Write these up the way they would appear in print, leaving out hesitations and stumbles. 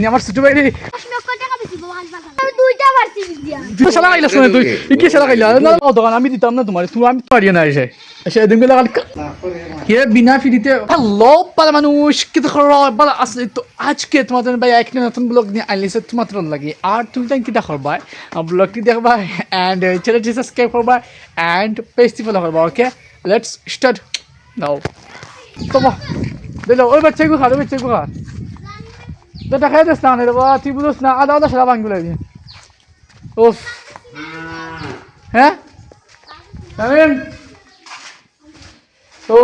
আমার ছোট ভাই আমি দিতাম না তোমার তুমি আমি পারি না এসে সেদিন বিনা ফিরিতে হ্যালো পালা মানুষ কিন্তু আসলে তো আজকে তোমাদের ভাই একটা নতুন ব্লগ নিয়ে আইলিছে তোমার লাগে আর তুমি তাই কিটা করবা ব্লগটি দেখবা অ্যান্ড চ্যানেলটি সাবস্ক্রাইব করবা অ্যান্ড পেজটি ফলো করবা ওকে লেটস স্টার্ট নাও তোমা দিলো ওই বাচ্চাগুলো খা ওই বাচ্চাগুলো খা এটা খাই দিস না রে বাবা তুই বুঝোস না আদা আদা সারা ভাঙগুলো ওফ হ্যাঁ তো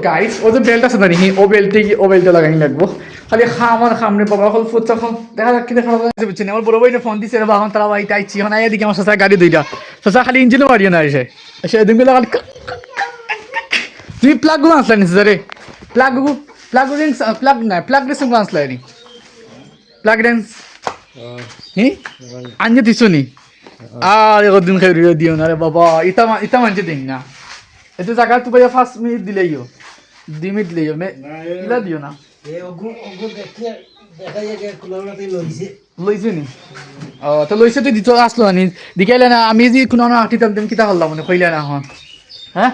গাইস ও যে বেল্ট আছে না নি ও বেল্টটা লাগাই লাগবো খালি আমার সামনে বাবা হল ফুট তখন দেখা যাক কি দেখা যাচ্ছে বুঝছেন আমার বড় ভাইনে ফোন দিছে রে বাবা তারা ভাই তাইছি এখন আইয়া দিকে আমার সাথে গাড়ি দুইটা সাথে খালি ইঞ্জিনও মারিয়ে না এসে এদিনগুলো খালি তুমি প্লাগগুলো আসলাই নিছে রে প্লাগ না প্লাগ রেসিং আসলাই নি প্লাগ ড্যান্স হ্যাঁ আনজে দিছো নি আর একদিন খাই দিও না রে বাবা ইতা মানছে দিন না এতে জায়গা তুই ভাইয়া 5 মিনিট দিলেইও 2 মিনিট দিলেইও ইলা দিও না লইছে নি ও তো লইছে তুই দিত আসলো না দিকাইলে না আমি যে কোনো না আটিতাম দিন কিতা করলাম মনে কইলে না হন হ্যাঁ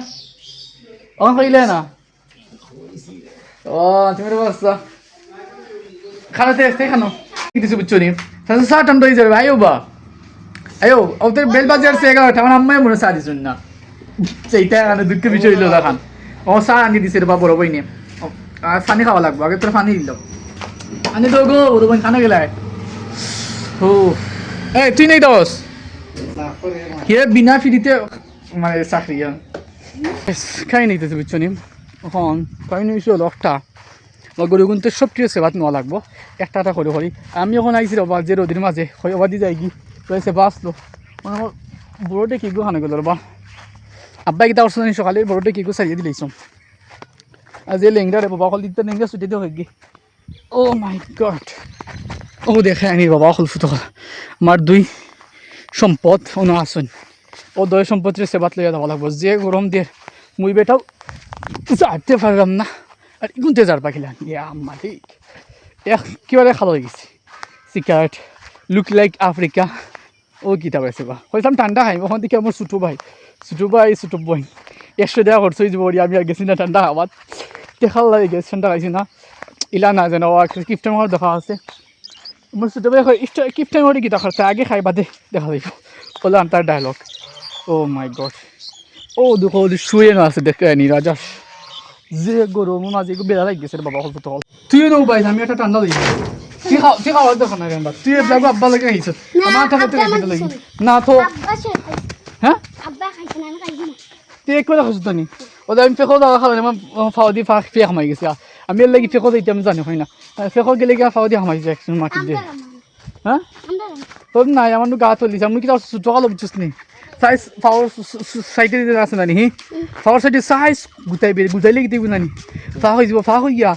অন কইলে না ও তুমি বসা খানাতে আসতে খানো কিছু বুঝছো নি তাহলে সাত টান হয়ে যাবে আয়ো বা আয়ো ওদের বেল বাজার সে 11টা আমার আম্মাই মনে সাদি শুন না সেইটা মানে দুঃখের বিষয় হইলো দেখান ও চা আনি দিছে বা বড় বই নিয়ে আর পানি খাওয়া লাগবো আগে তোর পানি দিল আনি তো গো বড় বই কানে গেলাই ও এই তুই নেই দোস কে বিনা ফিরিতে মানে চাকরি খাই নিতেছে বুঝছো নি এখন খাই নিয়েছিল একটা গরু কিন্তু সব কিছু সেবাত নেওয়া লাগবো একটা করে করি আমি এখন আইসি রবা যে রোদির মাঝে অবাদি যাই কি রয়েছে বাঁচলো মানে আমার বড়োটে কি গো খানে গেল রবা আব্বাই কিতা করছো জানি সকালে বড়োটে কি গো সারিয়ে দিলাইছম আর যে লেংরা রে বাবা অকল দিতে লেংরা ছুটি দিয়ে হয়ে গিয়ে ও মাই গড ও দেখে আনি বাবা অকল ফুটো আমার দুই সম্পদ অন্য আসুন ও দয় সম্পদের সেবাত লইয়া দেওয়া লাগবো যে গরম দিয়ে মুই বেটাও যাইতে পারলাম না আর গুনতে যার পাখিলাম আম্মা ঠিক কিবারে খালো হয়ে গেছি সিগারেট লুক লাইক আফ্রিকা ও কিতা পাইছে বা হইতাম ঠান্ডা খাইব ওখান থেকে আমার ছোটো ভাই ছোটো বই 100 টাকা খরচ হয়ে যাব আমি আর গেছি না ঠান্ডা খাওয়াত দেখাল লাগে গেছে ঠান্ডা খাইছি না ইলা না যেন কিফ টাইম দেখা আছে আমার ছোটো ভাই কিফ টাইম হলে কিতা খরচা আগে খাই বাদে দেখা যাইব বললাম তার ডায়লগ ও মাই গড ও দুঃখ শুয়ে না আছে দেখে নি রাজা যে গরমের মাঝে বেড়া লাগ গেছে বাবা অল্প তো তুইও নেও ভাই আমি একটা ঠান্ডা দিই তুই খাওয়ার দেখো না কেন তুই লাগবো আব্বা লাগে খাইছ আমার ঠান্ডা তুই লাগি না তো হ্যাঁ তুই এক কথা খাইছ তুমি ওদের আমি ফেঁকো দাওয়া খাওয়া আমার ফাও দিয়ে ফেঁক খামাই গেছে আমি এর লাগি ফেঁকো দিতে আমি জানি হয় না ফেঁকো গেলে গিয়ে ফাও দিয়ে খামাই যায় একজন মাটি দিয়ে হ্যাঁ তোর নাই আমার গা চলিছে আমি কি ছোট কালো বুঝছিস নি সাইজ পাওয়ার সাইডে দিতে আছে না নি পাওয়ার সাইডে সাইজ গুটাইলে কি দিব না নি ফা হয়ে গিয়া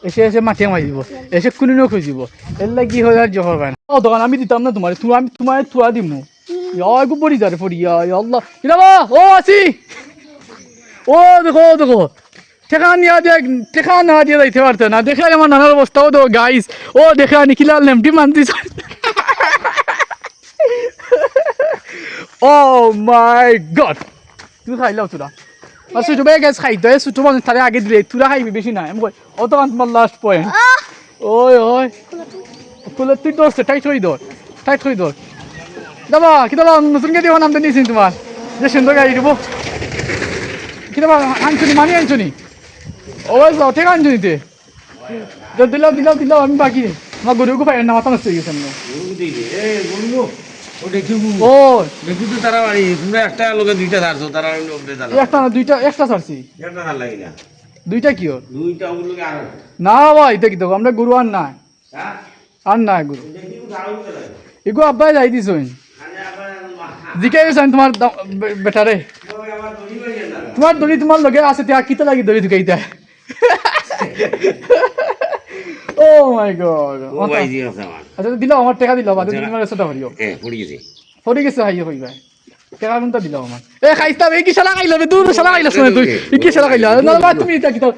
এসে মাঠে মারি দিব এসে কুনিও খুঁজিব এর লাগি হয় আর জহর পায় না ও দোকান আমি দিতাম না তোমার আমি তোমার থুয়া দিমু একটু পড়ি যারে পড়ি আল্লাহ কিনাবা ও আছি ও দেখো টেকা না দিয়ে যাইতে পারতো না দেখে আমার নানার অবস্থাও তো গাইস ও দেখে আনি কিলাল নেমটি মানতিস ও মাই গড তুই খাইলাও তোরা আর ছোটো ভাই গ্যাস খাইতে ছোটো মানুষ তারে আগে দিলে তোরা খাইবি বেশি না আমি কই অত তোমার লাস্ট পয়েন্ট ওই খুলে তুই দৌড়ছে টাইট হয়ে দৌড় দাবা কি দাবা নতুন গাড়ি নাম তো নিয়েছি তোমার যে সুন্দর গাড়ি দেবো কি দাবা আনছনি ও যাও ঠিক আনছনিতে দিলাম আমি বাকি আমার গরুকে পাই না মাথা নষ্ট হয়ে গেছে ও দেখি তো তারা বাড়ি তোমরা একটা লোকে দুইটা ছাড়ছো তারা একটা না একটা ছাড়ছি একটা ছাড় লাগি না দুইটা কি ওর দুইটা ওগুলোকে আর না ভাই দেখি তো আমরা গরু আর নাই হ্যাঁ আর নাই গরু এগো আব্বাই যাই দিছইন জিকাই গেছেন তোমার বেটারে তোমার দড়ি তোমার লগে আছে তে কিতা লাগি দড়ি দুকাইতা ও মাই গড ও ভাই দিও সামান আচ্ছা দিলাও আমার টাকা দিলাও বাদে তুমি আমার সেটা ভরিও পড়ে গেছে হাই হই ভাই টাকা কোনটা দিলাও আমার এ খাইতা এই কি শালা খাইলা বে দূর শালা খাইলা শুনে তুই কি শালা খাইলা না বা তুমি এটা কি তো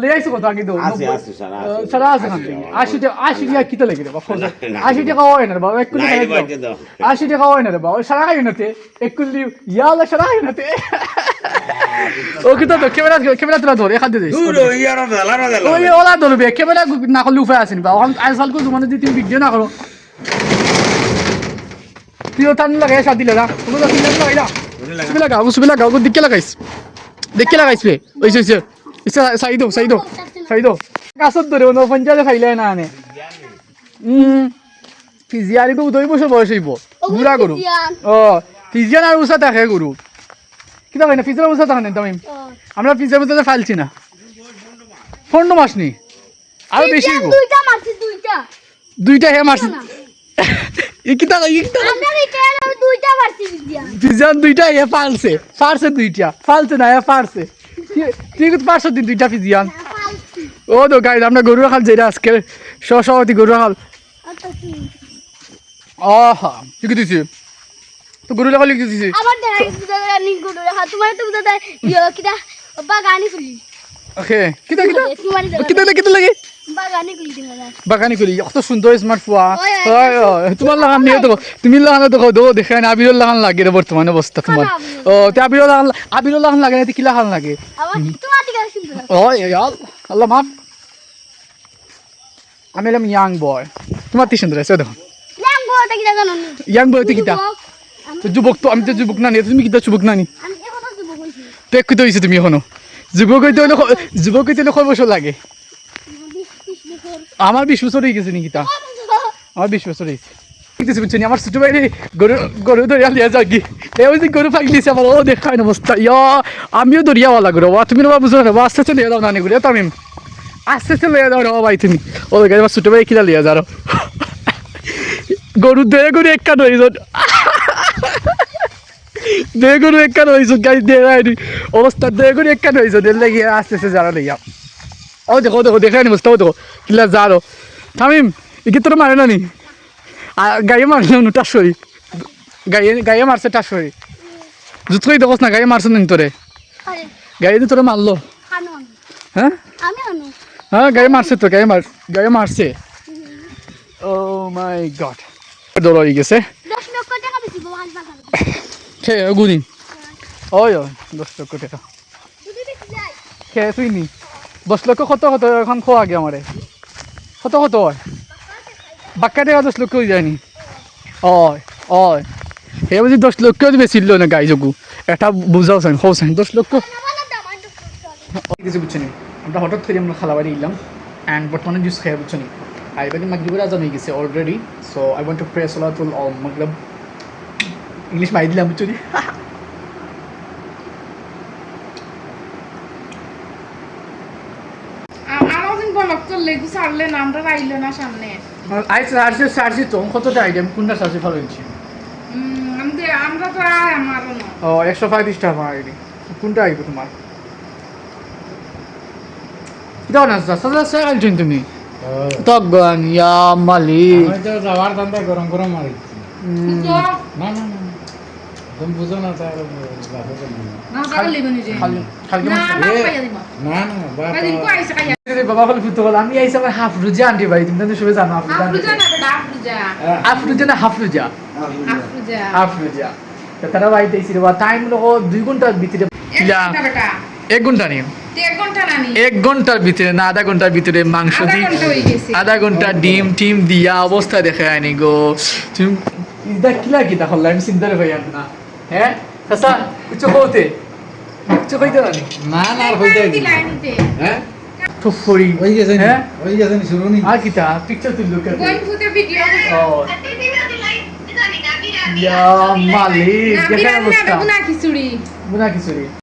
ले आइছো কত আগে দাও আছে আছে সারা আছে সারা আছে খান থেকে 80 টাকা কিতা লাগে রে বাবা 80 টাকা হয় না রে বাবা এক কুলি নাই খাই বাজে দাও 80 টাকা হয় না রে বাবা সারা খাই না তে এক কুলি ইয়ালা সারা খাই না তে ও কিতা তো ক্যামেরা তোলা ধরে খাদ্য দিস দূর ইয়ার দালা দালা ওই ওলা ধরবে ক্যামেরা না করলে উপায় আছে না বাবা আজকাল কো জমানে যদি তুমি ভিডিও না করো তুই টান লাগাই সাথ দিলে না তুমি তো তিন লাগাই না তুমি লাগাও দিকে লাগাইছ বে ওইছে সাইদো কাছত ধরে 49 ফাইলে না আনে ফিজিয়ারি তো 2 বছর বয়স হইব বুড়া গরু ও ফিজিয়ান আর উসা থাকে গরু কিতা হয় না ফিজিয়ার উসা থাকে না তুমি আমরা ফিজিয়ার মধ্যে ফাইলছি না 15 মাস নি আর বেশি হইব দুইটা মারছি দুইটা হে মারছি ইকিতা আমরা রিটায়ার দুইটা মারছি দিয়া ফিজিয়ান দুইটা হে ফালছে দুইটা ফালছে না হে ফালছে তুই কত 500 দিন দুইটা ফিজিয়ান ও তো গাইজ আমরা গরু খাল যেটা আজকে সহসভাপতি গরু খাল আহা কি দিছি তো গরু লাগালি কি দিছি আবার দেখা বুঝা রানি গুলো রাখা তোমার তো বুঝা যায় কিটা বাগানি খুলি ওকে কিতা লাগে বাগানি খুলি দেখা যায় বাগানি করি কত সুন্দর স্মার্ট ফোয়া ওই, তোমার লাগান নিয়ে দেখো তুমি লাগান দেখো দেখাই না আবিরুল লাগান লাগে রে বর্তমানে অবস্থা তোমার ও তে আবিরুল লাগান লাগে না কি লাগান লাগে আবার তোমার দিকে সুন্দর ও আল্লাহ মাফ আমি এলাম ইয়াং বয় তোমার কি সুন্দর আছে দেখো ল্যাম গোটা কি জানো নি ইয়াং বয় তো কিতা তো যুবক তো আমি তো যুবক না নি তুমি কিতা যুবক না নি আমি এখন তো বলছি তো একটু তো হইছে তুমি এখনো যুবক হইতে হলে কয় বছর লাগে আমার 20 বছর হয়ে গেছে নি কিতা আমার 20 বছর হয়েছে দেখতেছি বুঝছি আমার ছোট ভাই গরু ধরিয়া লিয়া যাকি ওই যে গরু ফাঁকলিছে আমার ও দেখায় না অবস্থা আমিও দরিয়াওয়ালা গরু তুমি না বুঝো না আস্তে আস্তে লিয়া দাও নানি গরু তামিম আস্তে আস্তে লিয়া দাও রে ভাই তুমি ও দেখে আমার ছোট ভাই কিনা লিয়া যাও গরু দেয় গরু এক কান হয়ে দেয় গরু এক কান হয়েছ গাড়ি দিয়ে অবস্থা দেয় গরু এক কান হয়েছ দেড় লেগে আস্তে আস্তে যারা লিয়া ও দেখো দেখায় নি বুঝতে দেখো কিলা যারো তামিম একে তোর মারে না নি গায়ে মারলো নু টাসরি গায়ে মারছে টাসরি জুত করে দেখোস না গায়ে মারছে নি তোরে আরে গায়ে দিয়ে তোরে মারলো খানো হ্যাঁ আমি আনো হ্যাঁ গায়ে মারছে তো গায়ে মারছে ও মাই গড দৌড় হয়ে গেছে 10 লক্ষ টাকা বেশি বাবা বাবা খে গুনি ওই 10 লক্ষ টাকা যদি বেশি যায় খে তুই নি 10 লক্ষ কত এখন খোয়া আগে আমারে কত হয় বাক্কা টাকা 10 লক্ষ হয়ে যায়নি ওই হে বুঝি 10 লক্ষ বেশি ছিল না গাই যোগু এটা বুঝাও চাই হোসেন 10 লক্ষ কিছু বুঝছো নি আমরা হঠাৎ করে আমরা খালাবাড়ি এলাম অ্যান্ড বর্তমানে জুস খাই বুঝছো নি আইবারি মাগরিবের আজান হয়ে গেছে already so I want to pray সালাতুল মাগরিব ইংলিশ মাই দিলাম বুঝছো নি আমাদের বলক চললে সারলে নামটা রাইলো না সামনে সার্সি তো কতটা আইটেম কোনটা সার্সি ভালো হয়েছে আমরা তো আমারও না ও 135 টাকা আইডি কোনটা আইবে তোমার দাও না সাজা সাইল তুমি তগন ইয়া মালিক আমি তো যাওয়ার ধান্দা গরম মারি তো না তুমি বুঝো না তার না তাহলে লিবে নিজে খালি না মাছ না পাইয়া দিবা না বাবা কদিন কো আইসা কাইয়া বাবা বলে ফুটো বল আমি আইসা আমার হাফ রুজা আন্টি ভাই তুমি তো সবাই জানো আফরুজা না বেটা আফরুজা হাফ রুজা না হাফ রুজা আফরুজা হাফ রুজা তো তারা ভাই তাইছি রে বা টাইম লগো 2 ঘন্টার ভিতরে এটা বেটা 1 ঘন্টা নিয়ে 1 ঘন্টা নানি 1 ঘন্টার ভিতরে না আধা ঘন্টার ভিতরে মাংস আধা দি ঘন্টা হয়ে গেছে আধা ঘন্টা ডিম টিম দিয়া অবস্থা দেখে আনি গো তুমি ইদা কিলা হল আমি চিন্তা ভাই না হ্যাঁ সাসা কিছু কইতে কিছু কইতে না না আর হইতে দিলাই নিতে হ্যাঁ ফুফুরি ওই গেছে হ্যাঁ ওই গেছে শুরু নি আর কিতা পিকচার তুললো কে গোইং ফুতে ভিডিও ও ইয়া মালিক না দেখে বিরান না অবস্থা বেগুনা খিচুড়ি বুনা খিচুড়ি